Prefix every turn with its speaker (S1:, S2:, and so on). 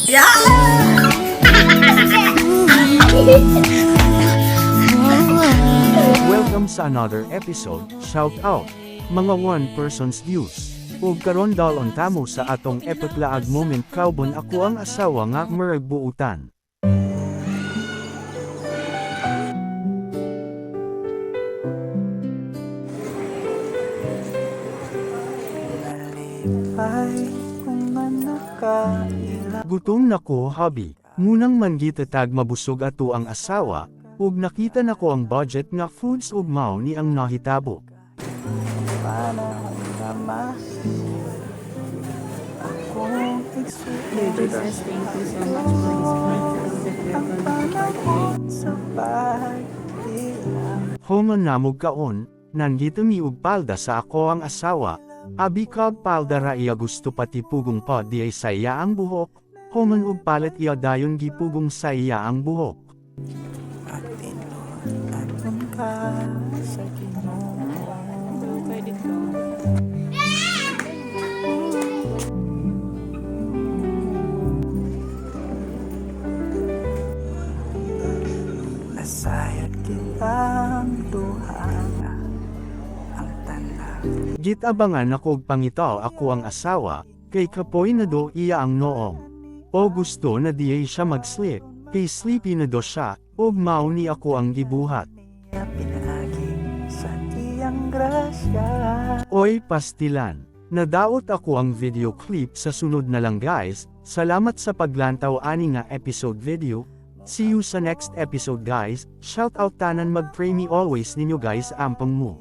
S1: Welcome sa another episode, shout out, mga one person's views. Ug karon dalon tamo sa atong epatlaag moment kaubon ako ang asawa nga maragbuutan. Gutom nako hobby, ngunang man gitatag mabusog ato ang asawa, ug nakita nako ang budget nga foods ug mao ni ang nahitabo.
S2: Jesus, thank you so much for this wonderful.
S1: Homan namog kaon, nandito mi ug palda sa ako ang asawa, abi kag palda ra iya gusto pati pugong pa di ay sa iya ang buhok, homan ug palit iya dayon gipugong sa iya ang buhok.
S3: Nasayat kitang duhanga ang tanan.
S1: Gitabangan ako og pangitaw ako ang asawa, kay kapoy na do iya ang noong. O gusto na diay siya mag-sleep, kay sleepy na do siya, ug mao ni ako ang gibuhat.
S3: Pinaagi sa iyang grasya.
S1: Oy pastilan, nadaot ako ang video clip sa sunod na lang guys, salamat sa paglantaw ani nga episode video. See you sa next episode guys, shout out tanan mag-pray me always ninyo guys ampang mo.